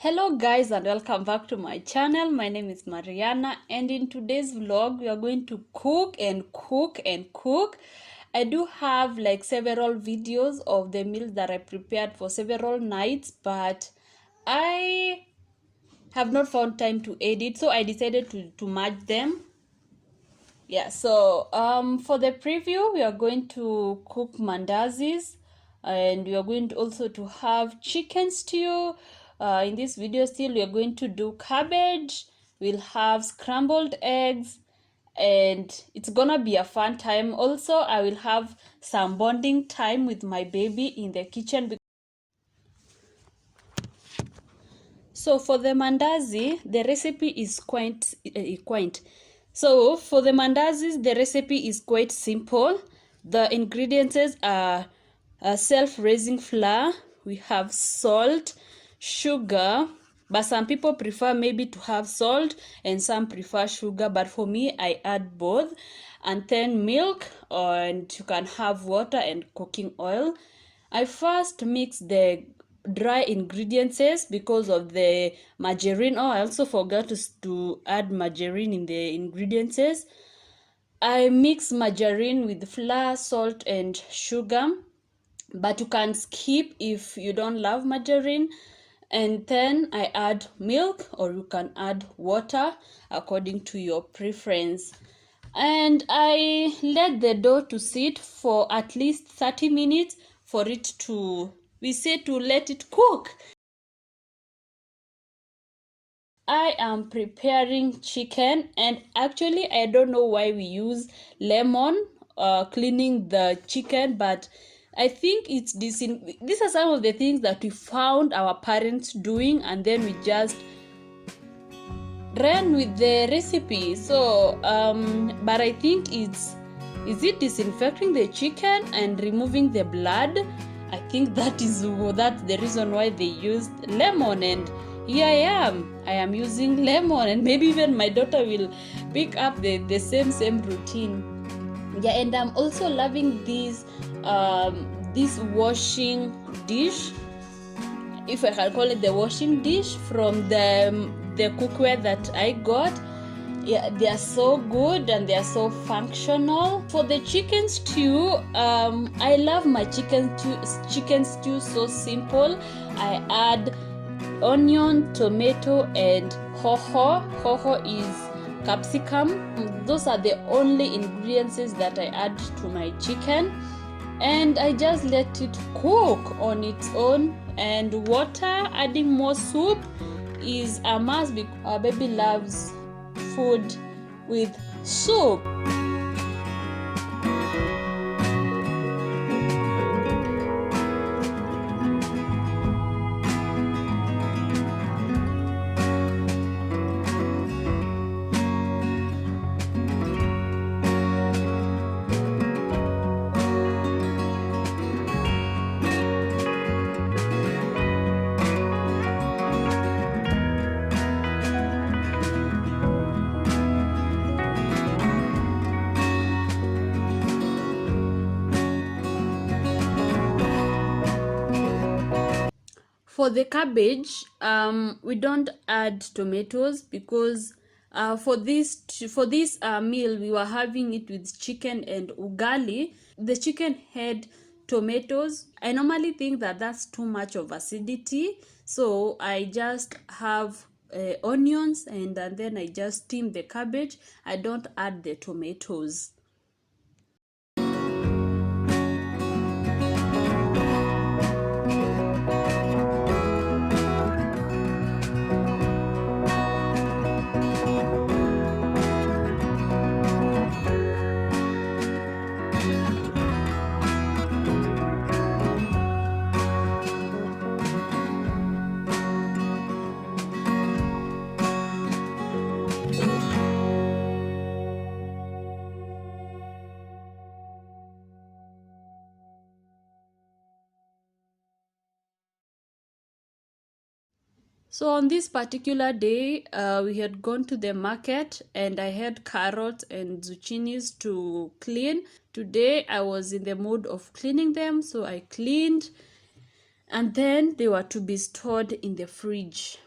Hello guys and welcome back to my channel. My name is Mariana and in today's vlog we are going to cook and cook and cook. I do have like several videos of the meals that I prepared for several nights, but I have not found time to edit, so I decided to merge them. Yeah, so for the preview we are going to cook mandazis, and we are going to also to have chicken stew. In this video still we are going to do cabbage, we'll have scrambled eggs, and it's gonna be a fun time. Also I will have some bonding time with my baby in the kitchen. So for the mandazi, the recipe is quite. So for the mandazis, the recipe is quite simple. The ingredients are self-raising flour. We have salt, sugar, but some people prefer maybe to have salt and some prefer sugar. But for me, I add both. And then milk, and you can have water and cooking oil. I first mix the dry ingredients because of the margarine. Oh, I also forgot to add margarine in the ingredients. I mix margarine with flour, salt and sugar, but you can skip if you don't love margarine. And then I add milk, or you can add water according to your preference. And I let the dough to sit for at least 30 minutes for it to, we say, to let it cook. I am preparing chicken, and actually I don't know why we use lemon cleaning the chicken, but I think it's this. These are some of the things that we found our parents doing, and then we just ran with the recipe. So but I think is it disinfecting the chicken and removing the blood? I think that's the reason why they used lemon, and here I am using lemon, and maybe even my daughter will pick up the same routine. Yeah, and I'm also loving this washing dish, if I can call it the washing dish, from the cookware that I got. Yeah, they are so good and they are so functional. For the chicken stew, I love my chicken stew so simple. I add onion, tomato and hoho is capsicum. Those are the only ingredients that I add to my chicken, and I just let it cook on its own. And water, adding more soup is a must because our baby loves food with soup. For the cabbage, we don't add tomatoes because for this meal we were having it with chicken and ugali. The chicken had tomatoes. I normally think that that's too much of acidity, so I just have onions, and then I just steam the cabbage. I don't add the tomatoes. So on this particular day, we had gone to the market and I had carrots and zucchinis to clean. Today I was in the mood of cleaning them, so I cleaned, and then they were to be stored in the fridge.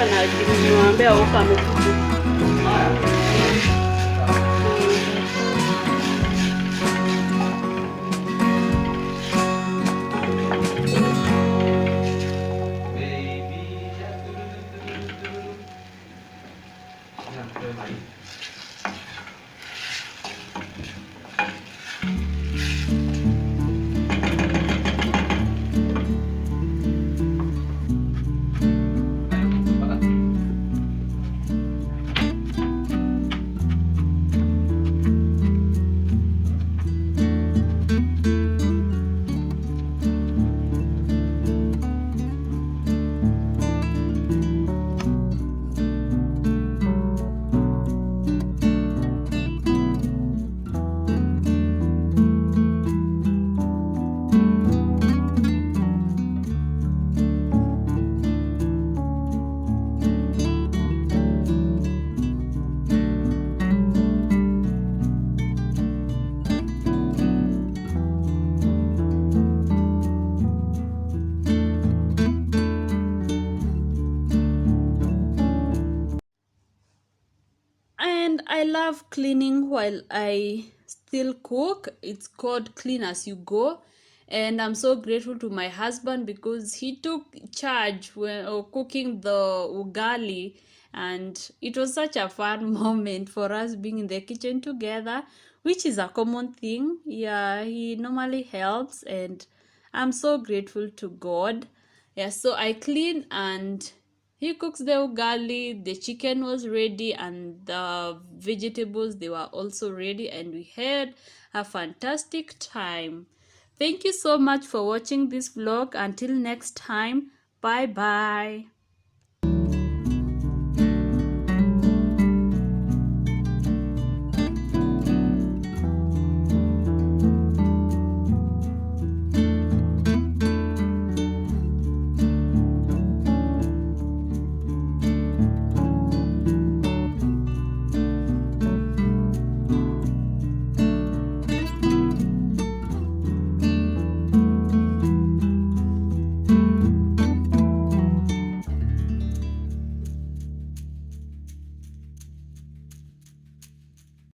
mpaka na niwaambia huko amekuja. And I love cleaning while I still cook. It's called clean as you go. And I'm so grateful to my husband because he took charge when cooking the ugali. And it was such a fun moment for us being in the kitchen together, which is a common thing. Yeah, he normally helps, and I'm so grateful to God. Yeah, so I clean and he cooks the ugali, the chicken was ready, and the vegetables they were also ready, and we had a fantastic time. Thank you so much for watching this vlog. Until next time, bye bye.